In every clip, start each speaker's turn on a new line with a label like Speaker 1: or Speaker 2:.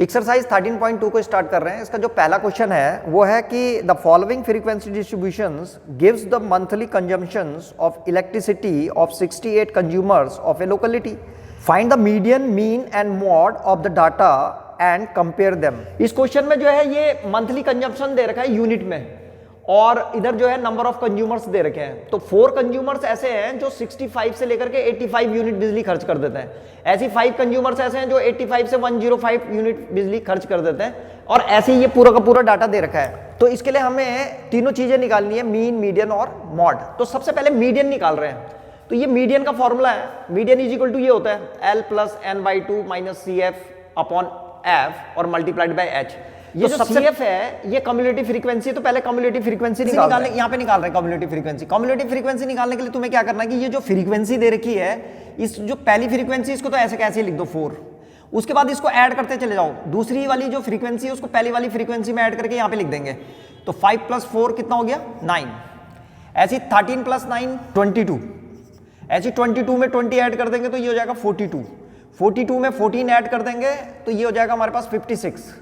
Speaker 1: Exercise 13.2 को start कर रहे हैं। इसका जो पहला क्वेश्चन है वो है कि the following frequency distributions gives the monthly consumptions of elasticity of 68 consumers of A locality. Find the median, mean and mod of the data and compare them. इस क्वेश्चन में जो है ये मंथली कंजम्पशन दे रखा है यूनिट में और इधर जो है नंबर ऑफ कंज्यूमर्स दे रखे हैं। तो 4 कंज्यूमर्स ऐसे हैं जो 65 से लेकर के 85 यूनिट बिजली खर्च कर देते हैं। ऐसी 5 कंज्यूमर्स ऐसे हैं जो 85 से 105 यूनिट बिजली खर्च कर देते हैं और ऐसे ही ये पूरा का पूरा डाटा दे रखा है। तो इसके लिए हमें तीनों चीजें निकालनी है, मीन, मीडियन और मॉड। तो सबसे पहले मीडियन निकाल रहे हैं। तो ये मीडियन का फॉर्मूला है, मीडियन इज इक्वल टू ये होता है L plus n/2 minus CF upon F और मल्टीप्लाइड बाय H। ये जो CF है ये कम्युलेटिव फ्रीक्वेंसी है। तो पहले कम्युलेटिव फ्रीक्वेंसी निकालने यहाँ पे निकाल रहे हैं कम्युलेटिव फ्रीक्वेंसी। कम्युलेटिव फ्रीक्वेंसी निकालने के लिए तुम्हें क्या करना है कि ये जो फ्रीक्वेंसी दे रखी है, इस जो पहली फ्रीक्वेंसी इसको तो ऐसे कैसे लिख दो 4, उसके बाद इसको ऐड करते चले जाओ। दूसरी वाली जो फ्रीक्वेंसी है उसको पहली वाली फ्रीक्वेंसी में ऐड करके यहाँ पे लिख देंगे। तो 5 + 4 कितना हो गया 9। ऐसी 13 + 9 22। ऐसी 22 में 20 ऐड कर देंगे तो ये हो जाएगा 42। 42 में 14 ऐड कर देंगे तो ये हो जाएगा हमारे पास 56।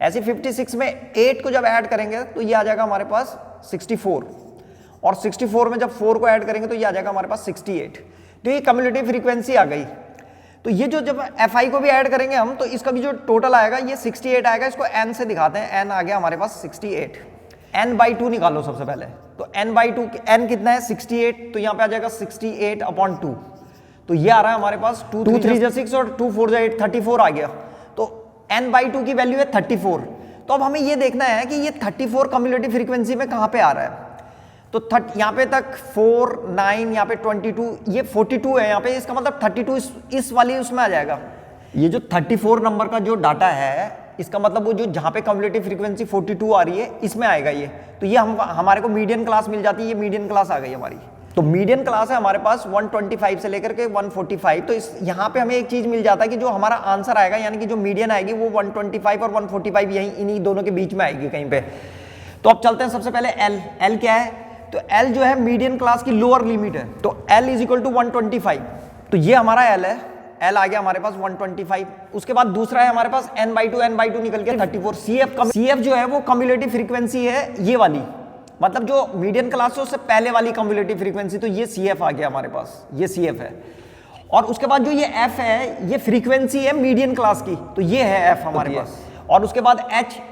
Speaker 1: ऐसे 56 में 8 को जब ऐड करेंगे तो ये आ जाएगा हमारे पास 64 और 64 में जब 4 को ऐड करेंगे तो ये आ जाएगा हमारे पास 68। तो ये कम्युलेटिव फ्रीक्वेंसी आ गई। तो ये जो जब Fi को भी ऐड करेंगे हम तो इसका भी जो टोटल आएगा ये 68 आएगा। इसको n से दिखाते हैं, n आ गया हमारे पास 68। n/2 निकालो सबसे पहले। तो n/2 n कितना है 68, तो यहाँ पे आ जाएगा 68/2। तो ये आ रहा है हमारे पास 2 3 6 और 2 4 8 34 आ गया। तो n/2 की वैल्यू है 34। तो अब हमें ये देखना है कि ये 34 कम्युलेटिव फ्रीक्वेंसी में कहाँ पे आ रहा है। तो यहाँ पे तक 4 9 यहाँ पे 22, ये 42 है यहाँ पे, इसका मतलब 32 इस वाली उसमें आ जाएगा। ये जो 34 नंबर का जो डाटा है इसका मतलब वो जो जहाँ पे कम्युलेटिव फ्रीक्वेंसी 42 आ रही है इसमें आएगा ये। तो ये हमारे को मीडियन क्लास मिल जाती है। ये मीडियन क्लास आ गई हमारी। तो मीडियन क्लास है हमारे पास 125 से लेकर के 145। तो इस यहाँ पे हमें एक चीज मिल जाता है कि जो हमारा आंसर आएगा यानी कि जो मीडियन आएगी वो 125 और 145 यही इन्हीं दोनों के बीच में आएगी कहीं पे। तो अब चलते हैं सबसे पहले L क्या है। तो L जो है मीडियन क्लास की लोअर लिमिट है। तो L = 125। तो ये हमारा L है। L आ गया हमारे पास 125। उसके बाद दूसरा है हमारे पास n/2 निकल गया 34। CF जो है वो कम्युलेटिव फ्रीक्वेंसी है ये वाली, मतलब जो मीडियन क्लास है उससे पहले वाली कम्युलेटिव फ्रीक्वेंसी। तो ये CF आ गया हमारे पास, ये CF है। और उसके बाद जो ये F है ये फ्रीक्वेंसी है मीडियन क्लास की, तो ये है F हमारे पास। और उसके बाद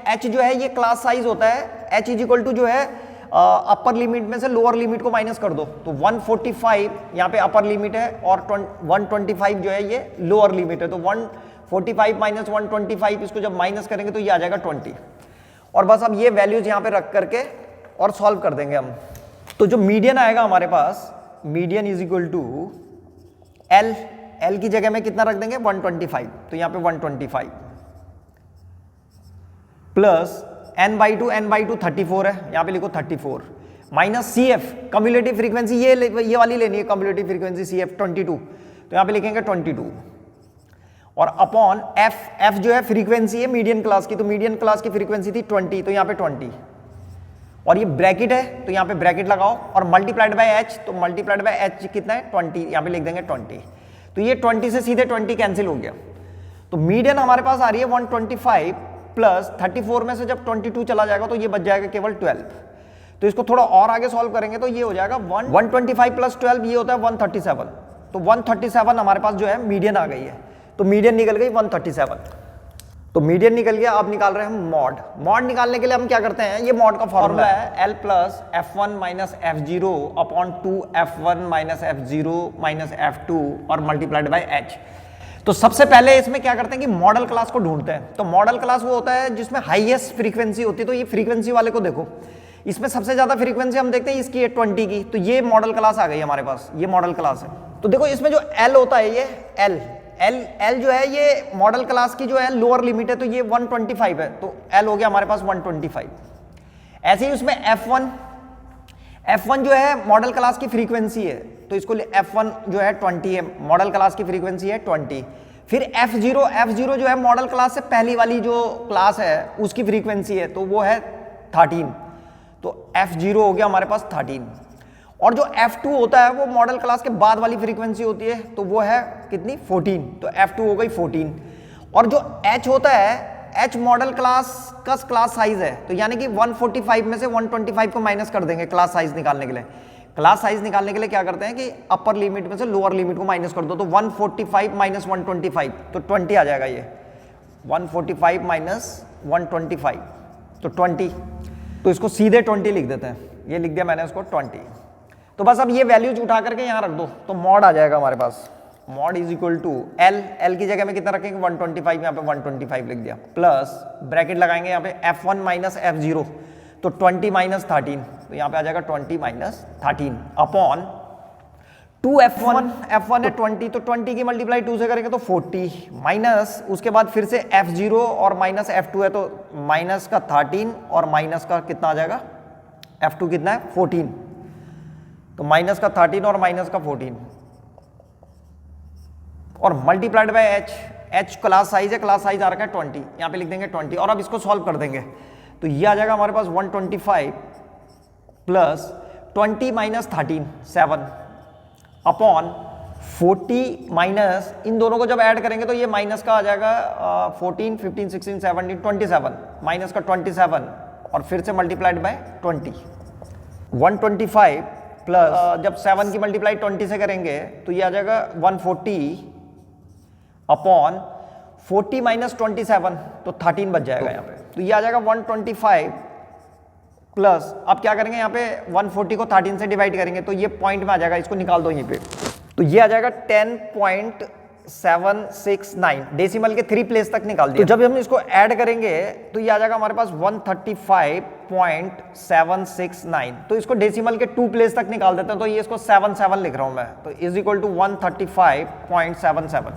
Speaker 1: H जो है ये क्लास साइज होता है। H = जो है अपर लिमिट में से लोअर लिमिट को माइनस कर दो। तो 145 यहाँ पे अपर लिमिट है और 125 जो है ये लोअर लिमिट है। तो 145 - 125 इसको जब माइनस करेंगे तो ये आ जाएगा 20। और बस अब ये वैल्यूज यहाँ पे रख करके और सॉल्व कर देंगे हम। तो जो मीडियन आएगा हमारे पास, मीडियन = L की जगह में कितना रख देंगे 125। तो यहाँ पे 125 प्लस n/2 34 है, यहाँ पे लिखो 34 माइनस CF कम्युलेटिव फ्रीक्वेंसी ये वाली लेनी है कम्युलेटिव फ्रीक्वेंसी CF 22। तो यहाँ पे लिखेंगे 22 और अपॉन F जो है फ्रीक्वेंसी है मीडियन क्लास की। तो मीडियन क्लास की फ्रीक्वेंसी थी 20, तो यहाँ पे 20 और ये ब्रैकेट है तो यहाँ पे ब्रैकेट लगाओ और मल्टीप्लाइड बाय H। तो मल्टीप्लाइड बाय H कितना है 20, यहाँ पे लिख देंगे 20। तो ये 20 से सीधे 20 कैंसिल हो गया। तो मीडियन हमारे पास आ रही है 125 प्लस 34 में से जब 22 चला जाएगा तो ये बच जाएगा केवल 12। तो इसको थोड़ा और आगे सॉल्व करेंगे तो ये हो जाएगा 125 प्लस 12 ये होता है 137। तो 137 हमारे पास जो है मीडियन आ गई है। तो मीडियन निकल गई 137। तो मीडियन निकल गया। अब निकाल रहे हैं हम मॉड निकालने के लिए हम क्या करते हैं, ये मॉड का फॉर्मूला है L + F1 - F0 upon 2F1 - F0 - F2 और मल्टीप्लाइड बाय H। तो सबसे पहले इसमें क्या करते हैं कि मॉडल क्लास को ढूंढते हैं। तो मॉडल क्लास वो होता है जिसमें हाईएस्ट फ्रीक्वेंसी होती है। तो ये फ्रीक्वेंसी वाले को देखो, इसमें सबसे ज्यादा फ्रीक्वेंसी हम देखते हैं इसकी है 20 की। तो ये मॉडल क्लास आ गई हमारे पास, ये मॉडल क्लास है। तो देखो इसमें जो L होता है ये L जो है ये मॉडल क्लास की जो है लोअर लिमिट है। तो ये 125 है, तो L हो गया हमारे पास 125। ऐसे ही उसमें F1 जो है मॉडल क्लास की फ्रीक्वेंसी है। तो इसको F1 जो है 20 है, मॉडल क्लास की फ्रीक्वेंसी है 20। फिर F0 जो है मॉडल क्लास से पहली वाली जो क्लास है उसकी फ्रीक्वेंसी है, तो वो है 13। तो F0 हो गया हमारे पास 13। और जो F2 होता है वो मॉडल क्लास के बाद वाली फ्रीक्वेंसी होती है, तो वो है कितनी 14। तो F2 हो गई 14। और जो H होता है H मॉडल क्लास का क्लास साइज है, तो यानी कि 145 में से 125 को माइनस कर देंगे क्लास साइज निकालने के लिए। क्लास साइज निकालने के लिए क्या करते हैं कि अपर लिमिट में से लोअर लिमिट को माइनस कर दो, तो 145 माइनस 125 तो 20 आ जाएगा। ये 145 माइनस 125 तो 20, तो इसको सीधे 20 लिख देते हैं। ये लिख दिया मैंने इसको 20। तो बस अब ये वैल्यूज उठा करके यहाँ रख दो, तो मॉड आ जाएगा हमारे पास। Mod is equal to L की जगह में कितना रखेंगे 125, यहाँ पे 125 लिख दिया, प्लस ब्रैकेट लगाएंगे यहाँ पे F1 माइनस F0, तो 20 माइनस 13, तो यहाँ पे आ जाएगा 20 माइनस 13 अपॉन 2F1, F1 है 20, तो 20 की मल्टीप्लाई 2 से करेंगे तो 40 माइनस, उसके बाद फिर से F0 और माइनस F2 है, तो माइनस का 13 और माइनस का कितना आ जाएगा F2 कितना है 14, तो माइनस का 13 और माइनस का 14 और multiplied by H class size है, क्लास साइज आ रखा है 20, यहाँ पे लिख देंगे 20 और अब इसको सॉल्व कर देंगे, तो ये आ जाएगा हमारे पास 125 प्लस 20 माइनस 13 7 अपॉन 40 माइनस, इन दोनों को जब ऐड करेंगे तो ये माइनस का आ जाएगा 14 15 16 17 27 माइनस का 27 और फिर से मल्टीप्लाइड बाय 20 125 प्लस जब 7 की मल्टीप्लाई 20 से करेंगे तो ये आ जाएगा 140 अपॉन 40 माइनस 27 तो 13 बच जाएगा यहाँ पे, तो ये आ जाएगा 125 प्लस, अब क्या करेंगे यहाँ पे 140 को 13 से डिवाइड करेंगे तो ये पॉइंट में आ जाएगा, इसको निकाल दो यहीं पे, तो ये आ जाएगा 10.769, डेसिमल के 3 प्लेस तक निकाल दिया। तो जब हम इसको ऐड करेंगे तो ये आ जाएगा हमारे पास 135.769, तो इसको डेसिमल के 2 प्लेस तक निकाल देते हैं, तो ये इसको 77 लिख रहा हूं मैं, तो इज इक्वल टू 135.77।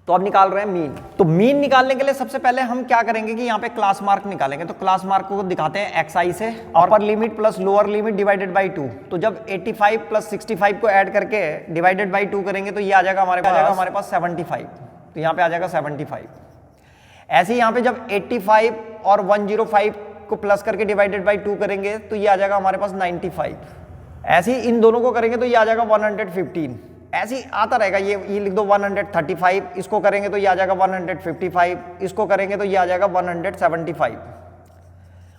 Speaker 1: तो अब निकाल रहे हैं मीन। तो मीन निकालने के लिए सबसे पहले हम क्या करेंगे कि यहाँ पे क्लास मार्क निकालेंगे, तो क्लास मार्क को दिखाते हैं xi से, upper limit plus lower limit divided by 2, तो जब 85 प्लस 65 को ऐड करके डिवाइडेड बाई 2 करेंगे तो ये आ जाएगा हमारे पास 75, तो यहाँ पे आ जाएगा 75। ऐसे ही यहाँ पे जब 85 और 105 को प्लस करके डिवाइडेड बाई 2 करेंगे तो ये आ जाएगा हमारे पास 95। ऐसे ही इन दोनों को करेंगे तो ये आ जाएगा 115, ऐसे ही आता रहेगा, ये लिख दो 135, इसको करेंगे तो ये आ जाएगा 155, इसको करेंगे तो ये आ जाएगा 175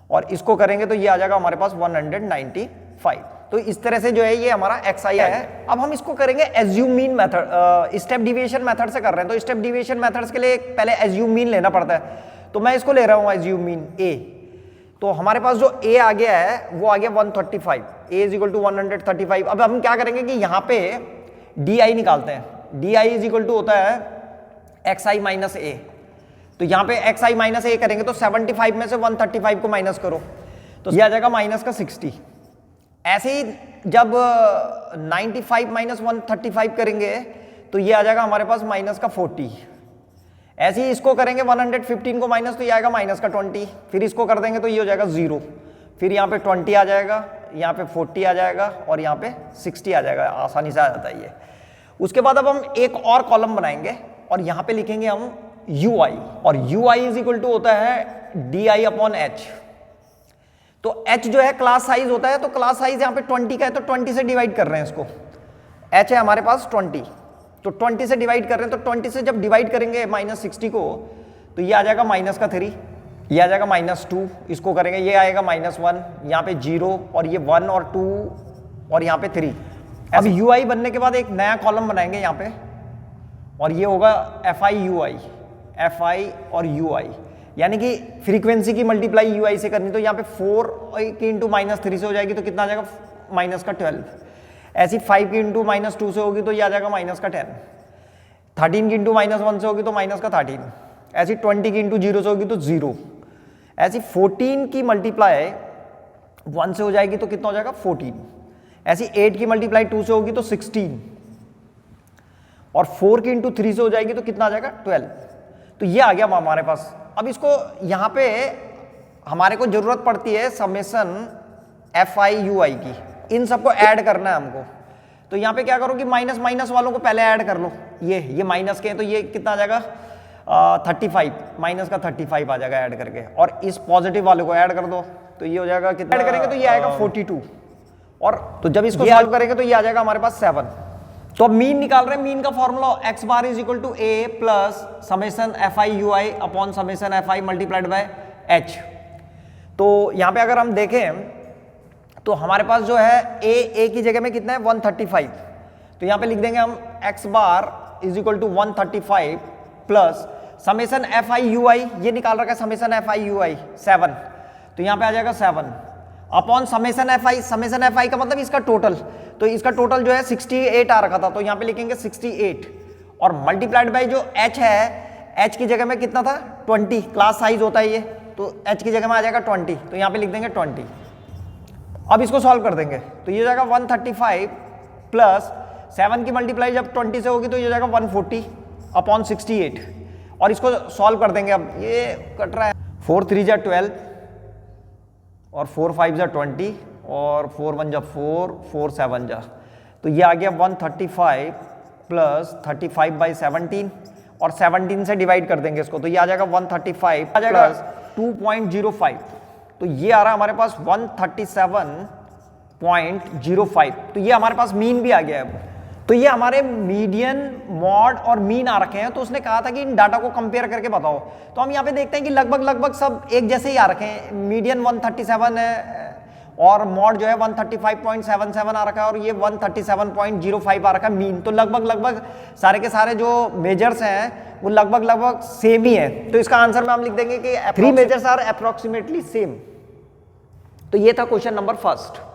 Speaker 1: और इसको करेंगे तो ये आ जाएगा हमारे पास 195। तो इस तरह से जो है ये हमारा xi है। अब हम इसको करेंगे assume mean method, step deviation method से कर रहे हैं, तो स्टेप डिविएशन मेथड्स के लिए पहले एज्यूम मीन लेना पड़ता है, तो मैं इसको ले रहा हूँ एज्यूम मीन a। तो हमारे पास जो a आ गया है वो आ गया 135, a इज इक्वल टू 135। अब हम क्या करेंगे कि यहाँ पे di निकालते हैं, di इज इक्वल टू होता है xi माइनस a, तो यहाँ पे xi माइनस a करेंगे तो 75 में से 135 को माइनस करो तो ये आ जाएगा माइनस का 60। ऐसे ही जब 95 माइनस 135 करेंगे तो ये आ जाएगा हमारे पास माइनस का 40। ऐसे ही इसको करेंगे 115 को माइनस तो ये आएगा माइनस का 20, फिर इसको कर देंगे तो ये हो जाएगा 0, फिर यहाँ पे 20 आ जाएगा, यहाँ पे 40 आ जाएगा और यहाँ पे 60 आ जाएगा, आसानी से आ जाता है ये। उसके बाद अब हम एक और कॉलम बनाएंगे और यहाँ पे लिखेंगे हम ui, और ui इज इक्वल टू होता है di अपॉन h। तो h जो है क्लास साइज होता है, तो क्लास साइज यहाँ पे 20 का है तो 20 से डिवाइड कर रहे हैं इसको, h है हमारे पास 20, तो 20 से डिवाइड कर रहे हैं, तो 20 से जब डिवाइड करेंगे माइनस 60 को तो ये आ जाएगा माइनस का 3, ये आ जाएगा माइनस 2, इसको करेंगे ये आएगा माइनस 1, यहाँ पे 0 और ये 1 और 2 और यहाँ पे 3। अब ui बनने के बाद एक नया कॉलम बनाएंगे यहाँ पे और ये होगा fi ui, fi और ui, यानी कि फ्रीक्वेंसी की मल्टीप्लाई ui से करनी, तो यहाँ पे 4 की इंटू माइनस 3 से हो जाएगी तो कितना आ जाएगा माइनस का 12। ऐसी 5 की इंटू माइनस 2 से होगी तो ये आ जाएगा माइनस का 10, 13 की इंटू माइनस 1 से होगी तो माइनस का 13, ऐसी 20 की इंटू 0 से होगी तो 0, ऐसी 14 की मल्टीप्लाई 1 से हो जाएगी तो कितना हो जाएगा 14, ऐसी 8 की मल्टीप्लाई 2 से होगी तो 16 और 4 की इंटू 3 से हो जाएगी तो कितना आ जाएगा 12। तो ये आ गया हमारे पास। अब इसको यहाँ पे हमारे को जरूरत पड़ती है समेशन fi ui की, इन सबको ऐड करना है हमको। तो यहाँ पे क्या करो कि माइनस माइनस वालों को पहले ऐड कर लो, ये माइनस के हैं तो ये कितना आ जाएगा 35, माइनस का 35 आ जाएगा ऐड करके, और इस पॉजिटिव वाले को ऐड कर दो तो ये हो जाएगा कितना ऐड करेंगे तो ये आएगा 42, और तो जब इसको सॉल्व करेंगे तो ये आ जाएगा हमारे पास 7, तो अब मीन निकाल रहे हैं, मीन का formula x bar is equal to a plus summation F I U I upon summation F I multiplied by h। तो यहां पे अगर हम देखें तो हमारे पास जो है a की जगह में कितना है 135, तो यहां पे लिख देंगे हम x bar is equal to 135 plus summation F I U I, ये निकाल रखा है summation F I U I 7, तो यहां पे आ जाएगा 7 अपॉन समेशन एफ आई का मतलब इसका टोटल, तो इसका टोटल जो है 68 आ रखा था, तो यहां पे लिखेंगे 68 और मल्टीप्लाइड बाय जो h है, h की जगह में कितना था 20, क्लास साइज होता है ये, तो h की जगह में आ जाएगा 20, तो यहां पे लिख देंगे 20। अब इसको सॉल्व कर देंगे तो ये जाएगा 135 प्लस 7 की मल्टीप्लाई जब 20 से होगी तो ये जाएगा 140 अपॉन 68, और इसको सॉल्व कर देंगे। अब ये कट रहा है 4 3 जा 12 और 4 5 जा 20 और 4 1 जा 4 4 7 जा, तो ये आ गया 135 प्लस 35 बाई 17 और 17 से डिवाइड कर देंगे इसको, तो ये आ जाएगा 135 आ जाएगा प्लस 2.05, तो ये आ रहा हमारे पास 137.05, तो ये हमारे पास मीन भी आ गया है। अब तो ये हमारे मीडियन, मॉड और मीन आ रखे हैं, तो उसने कहा था कि इन डाटा को कंपेयर करके बताओ, तो हम यहाँ पे देखते हैं कि लगभग सब एक जैसे ही आ रखे हैं। मीडियन 137 है और मॉड जो है 135.77 आ रखा है और ये 137.05 आ रखा है मीन, तो लगभग सारे के सारे जो मेजर्स हैं वो लगभग सेम ही है, तो इसका आंसर में हम लिख देंगे कि 3 मेजर्स आर अप्रोक्सीमेटली सेम। तो ये था क्वेश्चन नंबर फर्स्ट।